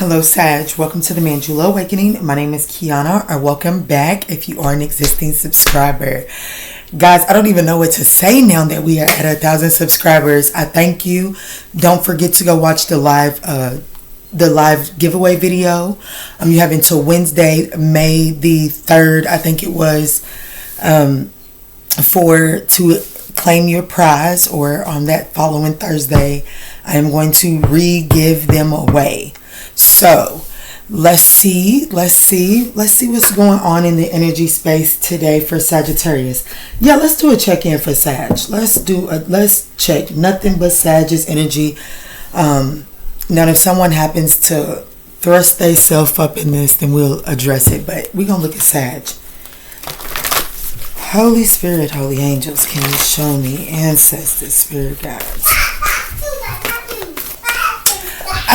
Hello, Sag. Welcome to the Manjula Awakening. My name is Kiana, or welcome back if you are an existing subscriber. Guys, I don't even know what to say now that we are at 1,000 subscribers. I thank you. Don't forget to go watch the live giveaway video. You have until Wednesday, May the 3rd, I think it was, to claim your prize, or on that following Thursday, I am going to re-give them away. So let's see what's going on in the energy space today for Sagittarius. Yeah, let's do a check-in for Sag. Let's check nothing but Sag's energy. Now if someone happens to thrust themselves up in this, then we'll address it, but we're gonna look at Sag. Holy Spirit, holy angels, can you show me ancestors, spirit guides?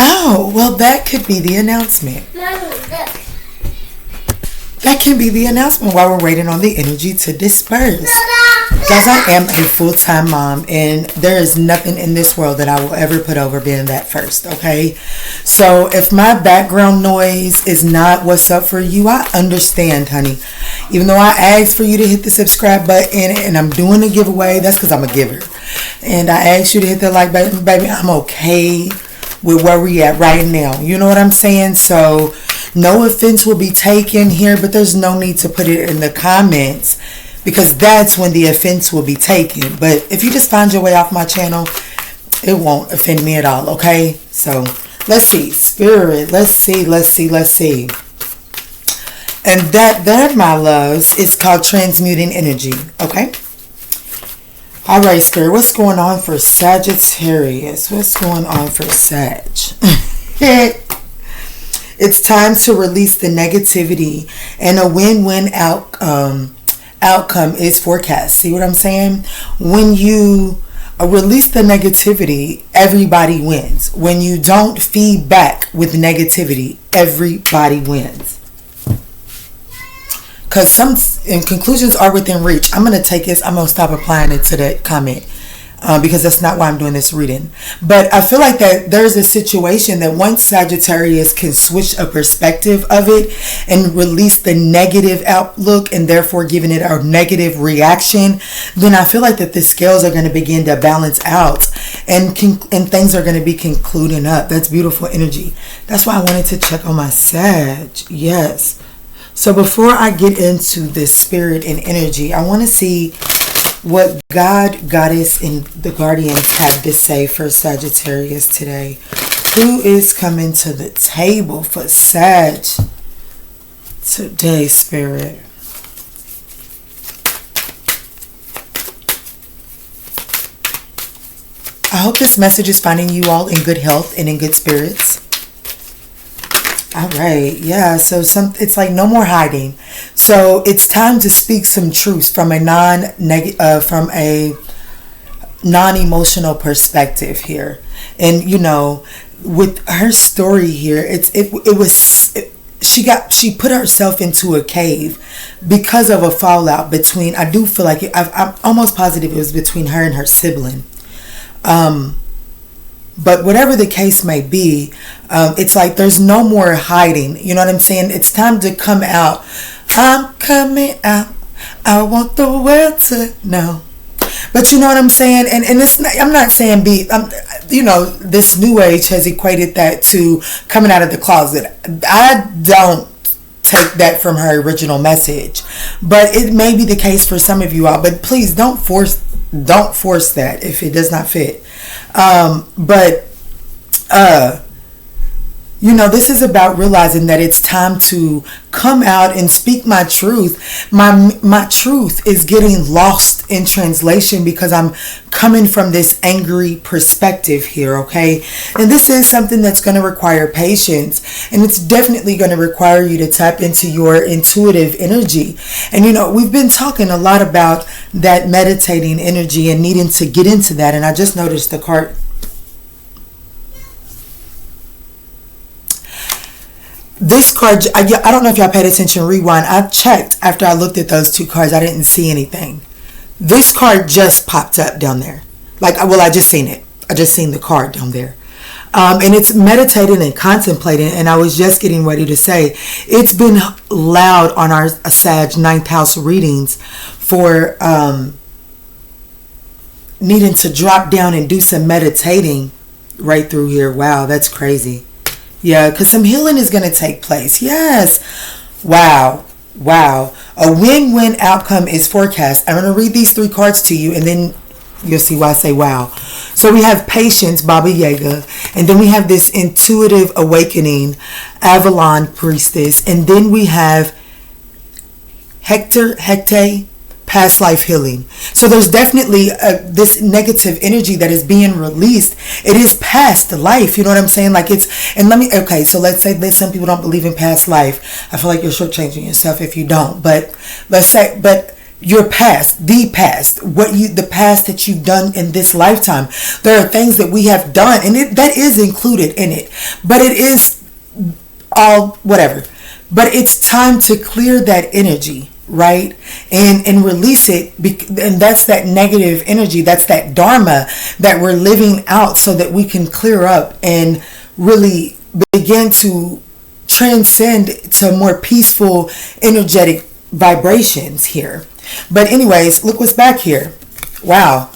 Oh, well, that could be the announcement. That can be the announcement while we're waiting on the energy to disperse. Guys, I am a full-time mom, and there is nothing in this world that I will ever put over being that first, okay? So if my background noise is not what's up for you, I understand, honey. Even though I asked for you to hit the subscribe button and I'm doing a giveaway, that's because I'm a giver. And I asked you to hit the like button, baby, I'm okay with where we at right now. You know what I'm saying? So no offense will be taken here, but there's no need to put it in the comments, because that's when the offense will be taken. But if you just find your way off my channel, it won't offend me at all, okay? So let's see, spirit, let's see. And that, my loves, is called transmuting energy, okay? All right, Spirit, what's going on for Sagittarius? What's going on for Sag? It's time to release the negativity, and a win-win outcome is forecast. See what I'm saying? When you release the negativity, everybody wins. When you don't feed back with negativity, everybody wins. Because some conclusions are within reach. I'm going to take this. I'm going to stop applying it to that comment because that's not why I'm doing this reading. But I feel like that there's a situation that once Sagittarius can switch a perspective of it and release the negative outlook and therefore giving it a negative reaction, then I feel like that the scales are going to begin to balance out and things are going to be concluding up. That's beautiful energy. That's why I wanted to check on my Sag. Yes. So before I get into this spirit and energy, I want to see what God, Goddess, and the Guardians have to say for Sagittarius today. Who is coming to the table for Sag today, Spirit? I hope this message is finding you all in good health and in good spirits. All right, yeah, so it's like no more hiding. So it's time to speak some truths from a non-emotional perspective here. And you know, with her story here, she put herself into a cave because of a fallout between, I do feel like I'm almost positive it was between her and her sibling. But whatever the case may be, it's like there's no more hiding. You know what I'm saying? It's time to come out. I'm coming out. I want the world to know. But you know what I'm saying? And it's not, I'm not saying this new age has equated that to coming out of the closet. I don't take that from her original message. But it may be the case for some of you all. But please don't force that if it does not fit. This is about realizing that it's time to come out and speak my truth. My truth is getting lost in translation because I'm coming from this angry perspective here, okay? And this is something that's going to require patience, and it's definitely going to require you to tap into your intuitive energy. And we've been talking a lot about that meditating energy and needing to get into that, and I just noticed the card. This card, I don't know if y'all paid attention, rewind. I checked after I looked at those two cards. I didn't see anything. This card just popped up down there. I just seen it. I just seen the card down there. And it's meditating and contemplating. And I was just getting ready to say, it's been loud on our Sag 9th house readings for needing to drop down and do some meditating right through here. Wow, that's crazy. Yeah, because some healing is going to take place. Yes. Wow. Wow. A win-win outcome is forecast. I'm going to read these 3 cards to you, and then you'll see why I say wow. So we have patience, Baba Yaga, and then we have this intuitive awakening, Avalon priestess, and then we have Hecate, past life healing. So there's definitely this negative energy that is being released. It is past life. You know what I'm saying? Like it's, and okay, so let's say that some people don't believe in past life. I feel like you're shortchanging yourself if you don't. But let's say, but your past, the past, the past that you've done in this lifetime. There are things that we have done, and that is included in it. But it is all whatever. But it's time to clear that energy, right? And release it. And that's that negative energy. That's that dharma that we're living out so that we can clear up and really begin to transcend to more peaceful, energetic vibrations here. But anyways, look what's back here. Wow.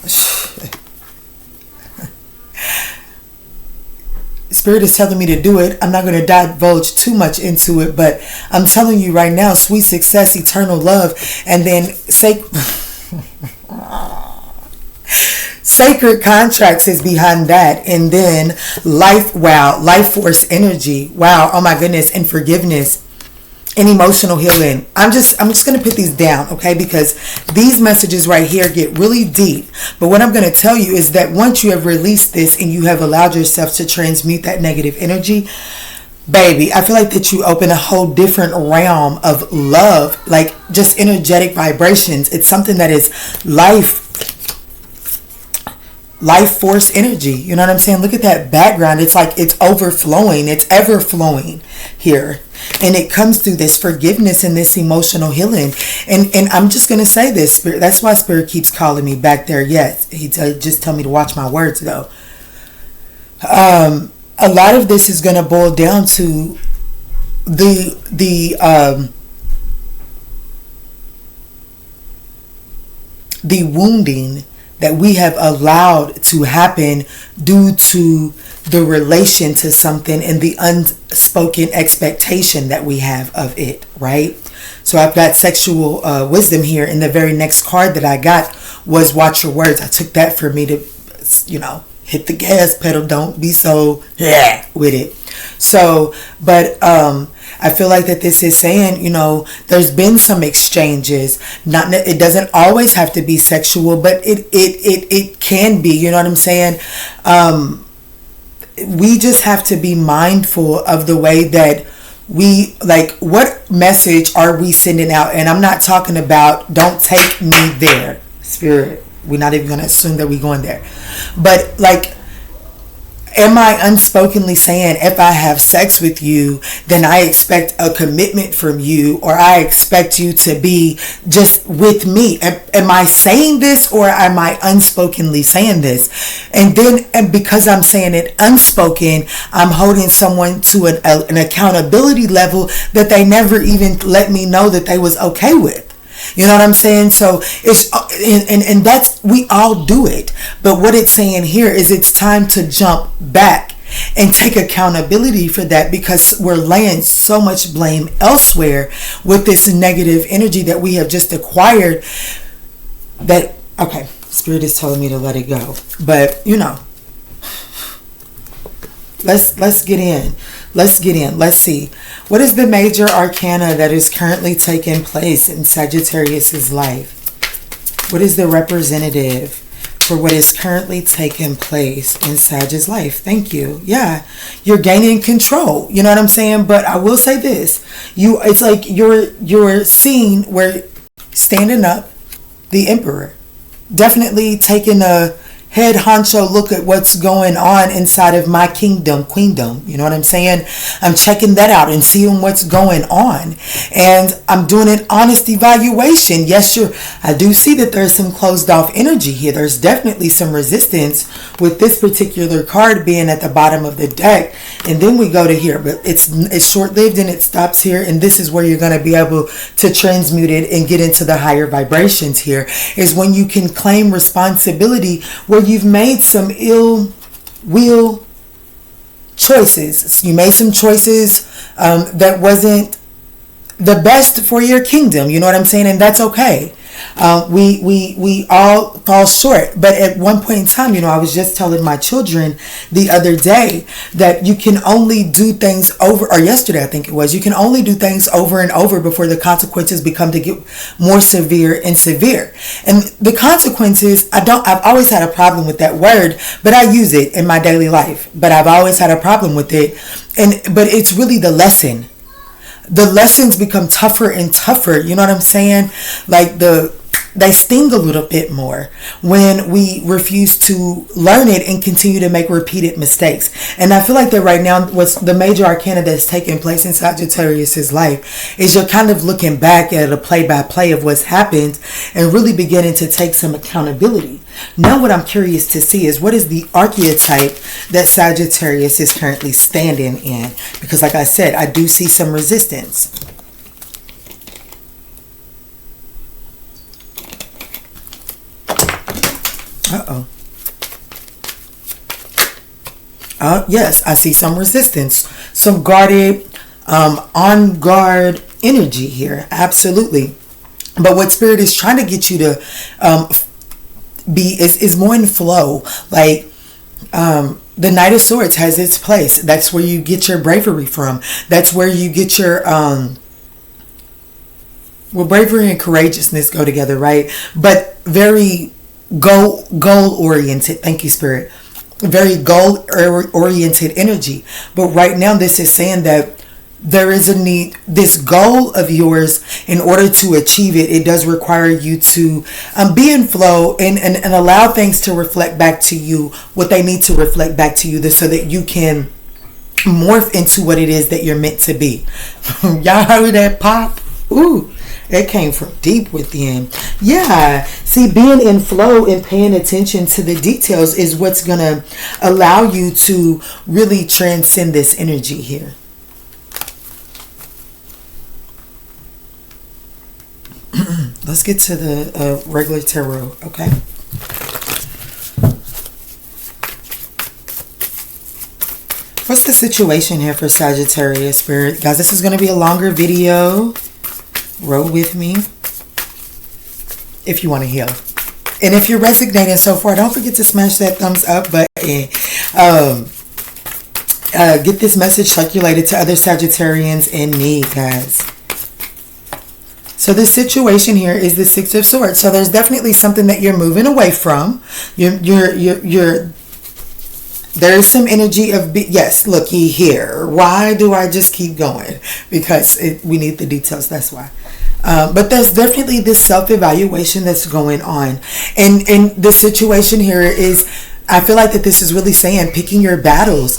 Spirit is telling me to do it. I'm not going to divulge too much into it, but I'm telling you right now, sweet success, eternal love, and then sacred contracts is behind that, and then life, wow, life force energy, wow, oh my goodness, and forgiveness and emotional healing. I'm just going to put these down, okay, because these messages right here get really deep. But what I'm going to tell you is that once you have released this and you have allowed yourself to transmute that negative energy, baby, I feel like that you open a whole different realm of love, like just energetic vibrations. It's something that is life force energy. You know what I'm saying? Look at that background. It's like it's overflowing. It's ever flowing here. And it comes through this forgiveness and this emotional healing. And I'm just going to say this, Spirit. That's why Spirit keeps calling me back there. Yes, he just tell me to watch my words, though. A lot of this is going to boil down to the wounding that we have allowed to happen due to the relation to something and the unspoken expectation that we have of it, right? So I've got sexual wisdom here, and the very next card that I got was watch your words. I took that for me to, hit the gas pedal, don't be so with it. So, but I feel like that this is saying, there's been some exchanges. It doesn't always have to be sexual, but it can be. You know what I'm saying? We just have to be mindful of the way that we, like, what message are we sending out? And I'm not talking about don't take me there, Spirit. We're not even going to assume that we're going there. But, like, am I unspokenly saying if I have sex with you, then I expect a commitment from you, or I expect you to be just with me? Am I saying this, or am I unspokenly saying this? And because I'm saying it unspoken, I'm holding someone to an accountability level that they never even let me know that they was okay with. You know what I'm saying? So it's, and that's, we all do it. But what it's saying here is it's time to jump back and take accountability for that, because we're laying so much blame elsewhere with this negative energy that we have just acquired that, okay, Spirit is telling me to let it go. But, let's get in. Let's see. What is the major arcana that is currently taking place in Sagittarius's life? What is the representative for what is currently taking place in Sag's life? Thank you. Yeah, you're gaining control. You know what I'm saying? But I will say this. It's like you're seeing where standing up, the Emperor. Definitely taking a head honcho look at what's going on inside of my kingdom, queendom. You know what I'm saying? I'm checking that out and seeing what's going on. And I'm doing an honest evaluation. Yes, sure. I do see that there's some closed off energy here. There's definitely some resistance with this particular card being at the bottom of the deck. And then we go to here, but it's short-lived and it stops here. And this is where you're going to be able to transmute it and get into the higher vibrations here, is when you can claim responsibility where you've made some ill will choices. You made some choices that wasn't the best for your kingdom. You know what I'm saying? And that's okay. We all fall short. But at one point in time, I was just telling my children the other day that you can only do things over, or yesterday I think it was, you can only do things over and over before the consequences become to get more severe and severe. And the consequences, I've always had a problem with that word, but I use it in my daily life. But I've always had a problem with it. But it's really the lesson. The lessons become tougher and tougher. You know what I'm saying? Like they sting a little bit more when we refuse to learn it and continue to make repeated mistakes. And I feel like that right now, what's the major arcana that's taking place in Sagittarius's life is you're kind of looking back at a play-by-play of what's happened and really beginning to take some accountability. Now what I'm curious to see is, what is the archetype that Sagittarius is currently standing in? Because like I said, I do see some resistance. Yes, I see some resistance, some guarded, on guard energy here. Absolutely. But what Spirit is trying to get you to be is more in flow. Like the Knight of Swords has its place. That's where you get your bravery from. That's where you get your bravery and courageousness go together, right? But very goal oriented. Thank you, Spirit. Very goal oriented energy. But right now this is saying that there is a need, this goal of yours, in order to achieve it, it does require you to be in flow and allow things to reflect back to you what they need to reflect back to you, so that you can morph into what it is that you're meant to be. Y'all heard that pop? Ooh. It came from deep within. Yeah. See, being in flow and paying attention to the details is what's going to allow you to really transcend this energy here. Let's get to the regular tarot, okay? What's the situation here for Sagittarius, Spirit? Guys, this is going to be a longer video. Roll with me if you want to heal. And if you're resonating so far, don't forget to smash that thumbs up button. Get this message circulated to other Sagittarians in need, guys. So the situation here is the Six of Swords. So there's definitely something that you're moving away from. There's some energy of, yes, looky here. Why do I just keep going? Because we need the details, that's why. But there's definitely this self-evaluation that's going on. And the situation here is, I feel like that this is really saying picking your battles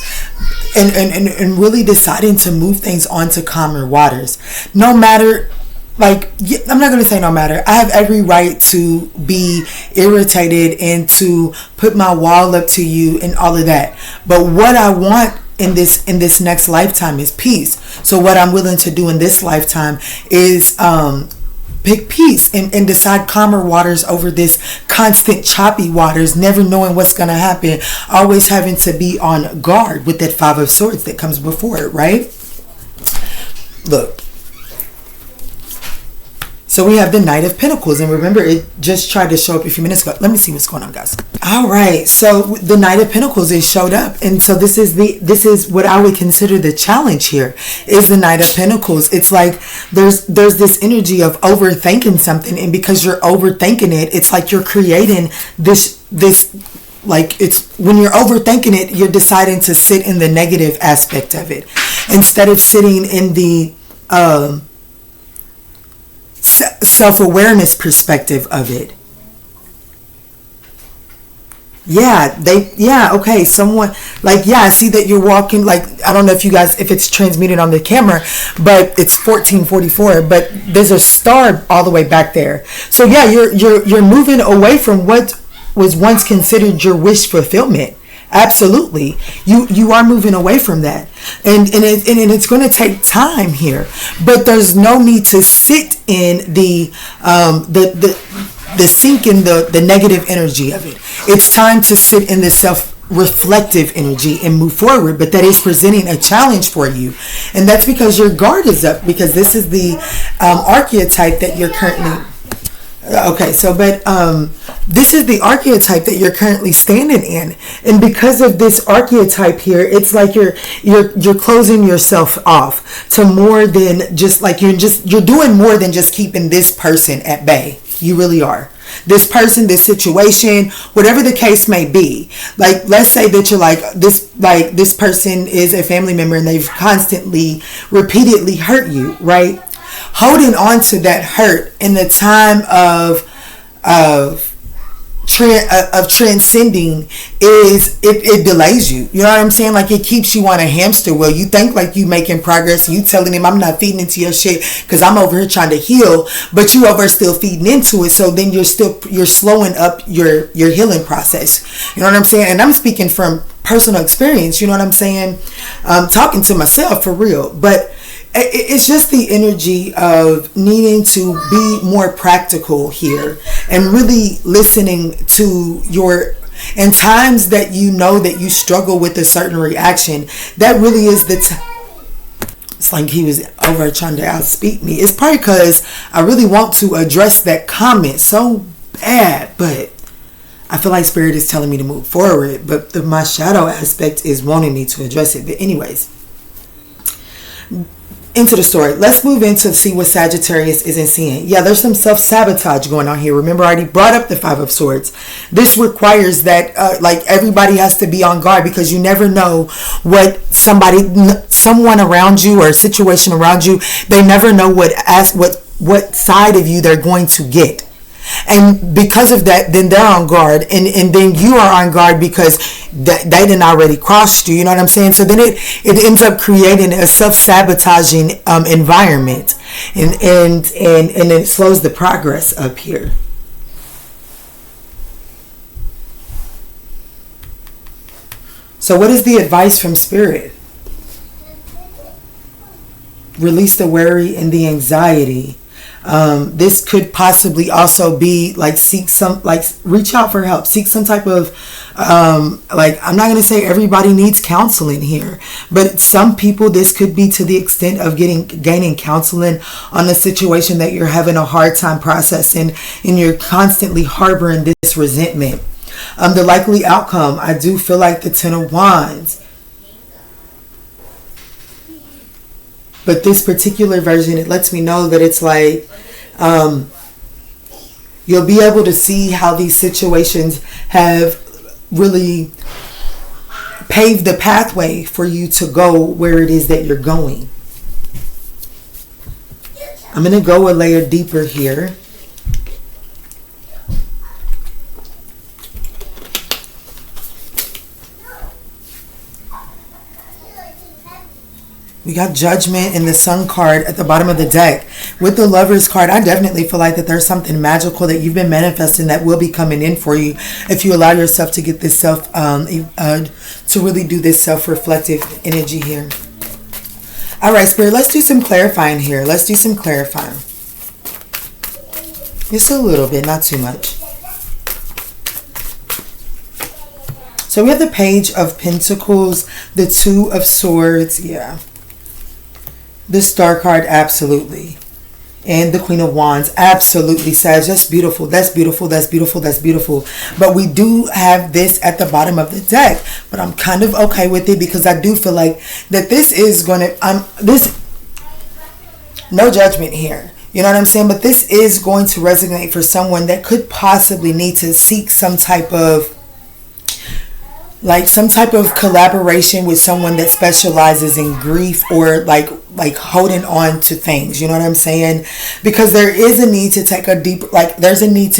and really deciding to move things onto calmer waters. No matter, like, I'm not going to say no matter. I have every right to be irritated and to put my wall up to you and all of that. But what I want in this next lifetime is peace. So what I'm willing to do in this lifetime is pick peace and decide calmer waters over this constant choppy waters, never knowing what's going to happen, always having to be on guard with that Five of Swords that comes before it, right? Look. So we have the Knight of Pentacles, and remember, it just tried to show up a few minutes ago. Let me see what's going on, guys. All right, so the Knight of Pentacles is showed up, and so this is what I would consider the challenge here, is the Knight of Pentacles. It's like there's this energy of overthinking something, and because you're overthinking it, it's like you're creating this like, it's when you're overthinking it, you're deciding to sit in the negative aspect of it instead of sitting in the self-awareness perspective of it. Okay, someone, like, I see that you're walking, like, I don't know if you guys, if it's transmitted on the camera, but it's 1444, but there's a star all the way back there. So yeah, you're moving away from what was once considered your wish fulfillment. Absolutely, you are moving away from that, and it's going to take time here, but there's no need to sit in the sink in the negative energy of it. It's time to sit in the self-reflective energy and move forward, but that is presenting a challenge for you, and that's because your guard is up, because this is the archetype that you're currently. Okay, so but this is the archetype that you're currently standing in, and because of this archetype here, it's like you're closing yourself off to more than just, like, you're doing more than just keeping this person at bay. You really are. This person, this situation, whatever the case may be. Like, let's say that you're like this person is a family member and they've constantly, repeatedly hurt you, right? Holding on to that hurt in the time of transcending it delays you. You know what I'm saying? Like, it keeps you on a hamster wheel. You think like you making progress, and you telling him, I'm not feeding into your shit because I'm over here trying to heal, but you over still feeding into it. So then you're slowing up your healing process. You know what I'm saying? And I'm speaking from personal experience. You know what I'm saying? Talking to myself for real, but it's just the energy of needing to be more practical here and really listening to your, in times that you know that you struggle with a certain reaction. That really is it's like he was over trying to outspeak me. It's probably because I really want to address that comment so bad, but I feel like Spirit is telling me to move forward, but my shadow aspect is wanting me to address it. But anyways, into the story. Let's move into see what Sagittarius isn't seeing. Yeah, there's some self-sabotage going on here. Remember, I already brought up the Five of Swords. This requires that like everybody has to be on guard, because you never know what someone around you or a situation around you, they never know what side of you they're going to get. And because of that, then they're on guard, and then you are on guard because they didn't already crossed you. You know what I'm saying? So then it ends up creating a self-sabotaging environment, and it slows the progress up here. So what is the advice from Spirit? Release the worry and the anxiety. This could possibly also be like reach out for help, seek some type of I'm not going to say everybody needs counseling here, but some people, this could be to the extent of gaining counseling on a situation that you're having a hard time processing, and you're constantly harboring this resentment. The likely outcome, I do feel like the Ten of Wands. But this particular version, it lets me know that it's like you'll be able to see how these situations have really paved the pathway for you to go where it is that you're going. I'm going to go a layer deeper here. We got Judgment and the Sun card at the bottom of the deck. With the Lovers card, I definitely feel like that there's something magical that you've been manifesting that will be coming in for you if you allow yourself to get this to really do this self-reflective energy here. All right, Spirit, let's do some clarifying here. Let's do some clarifying. Just a little bit, not too much. So we have the Page of Pentacles, the Two of Swords, yeah. The Star card, absolutely. And the Queen of Wands, absolutely, Sag. That's beautiful. That's beautiful. That's beautiful. That's beautiful. But we do have this at the bottom of the deck. But I'm kind of okay with it, because I do feel like that this is going to, no judgment here. You know what I'm saying? But this is going to resonate for someone that could possibly need to seek some type of collaboration with someone that specializes in grief, or like holding on to things. You know what I'm saying? Because there is a need to take a deep, there's a need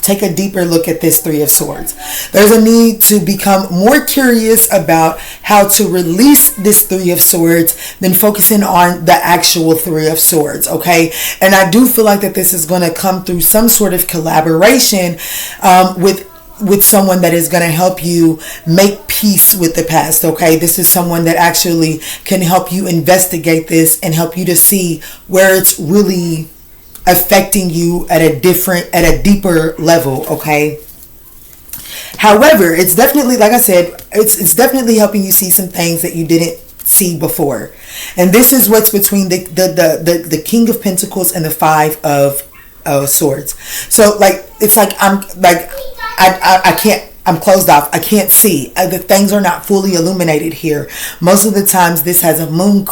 take a deeper look at this Three of Swords. There's a need to become more curious about how to release this Three of Swords than focusing on the actual Three of Swords, okay? And I do feel like that this is going to come through some sort of collaboration with someone that is going to help you make peace with the past, okay? This is someone that actually can help you investigate this and help you to see where it's really affecting you at a deeper level, okay? However, it's definitely, like I said, it's definitely helping you see some things that you didn't see before. And this is what's between the King of Pentacles and the Five of Swords. So like, it's like I can't, I'm closed off. I can't see. The things are not fully illuminated here. Most of the times this has a moon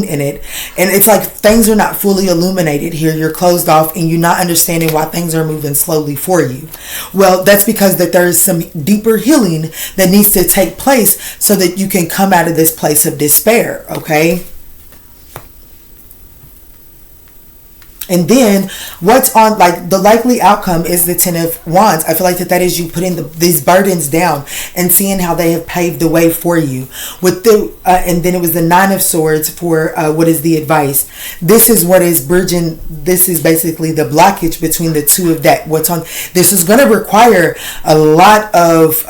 in it. And it's like things are not fully illuminated here. You're closed off and you're not understanding why things are moving slowly for you. Well, that's because that there is some deeper healing that needs to take place so that you can come out of this place of despair, okay? And then what's on, like, the likely outcome is the Ten of Wands. I feel like that is you putting these burdens down and seeing how they have paved the way for you. With the and then it was the Nine of Swords for what is the advice. This is what is bridging. This is basically the blockage between the two of that. What's on. This is going to require a lot of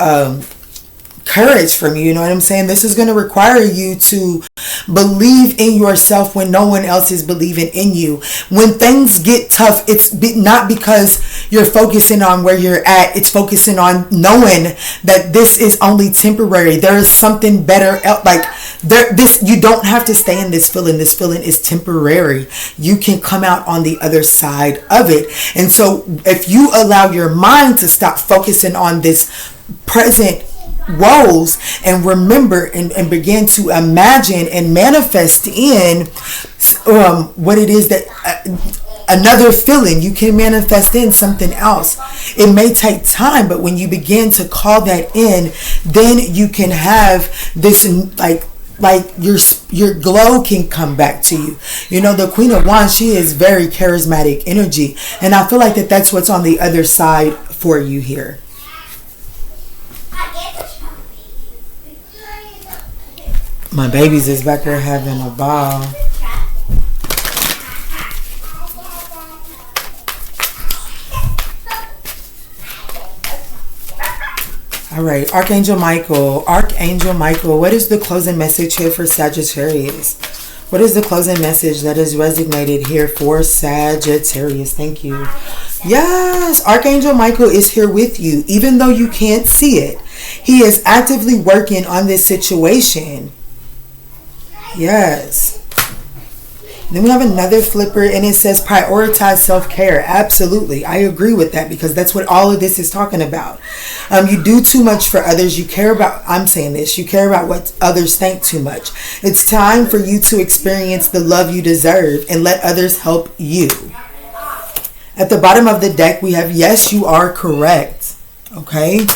courage from you. You know what I'm saying? This is going to require you to believe in yourself when no one else is believing in you. When things get tough, it's not because you're focusing on where you're at. It's focusing on knowing that this is only temporary. There is something better. You don't have to stay in this feeling. This feeling is temporary. You can come out on the other side of it. And so if you allow your mind to stop focusing on this present woes and remember and begin to imagine and manifest in what it is that another feeling, you can manifest in something else. It may take time, but when you begin to call that in, then you can have this like your glow can come back to you. You know, the Queen of Wands, she is very charismatic energy, and I feel like that's what's on the other side for you here. My babies is back there having a ball. All right, Archangel Michael, what is the closing message here for Sagittarius? What is the closing message that is resonated here for Sagittarius? Thank you. Yes, Archangel Michael is here with you, even though you can't see it. He is actively working on this situation. Yes. Then we have another flipper and it says prioritize self-care. Absolutely. I agree with that because that's what all of this is talking about. You do too much for others. You care about, I'm saying this, you care about what others think too much. It's time for you to experience the love you deserve and let others help you. At the bottom of the deck, we have yes, you are correct. Okay.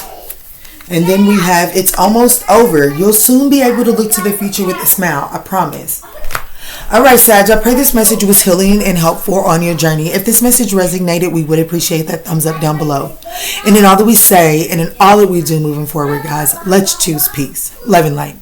And then we have, it's almost over. You'll soon be able to look to the future with a smile. I promise. All right, Sag, I pray this message was healing and helpful on your journey. If this message resonated, we would appreciate that thumbs up down below. And in all that we say and in all that we do moving forward, guys, let's choose peace, love, and light.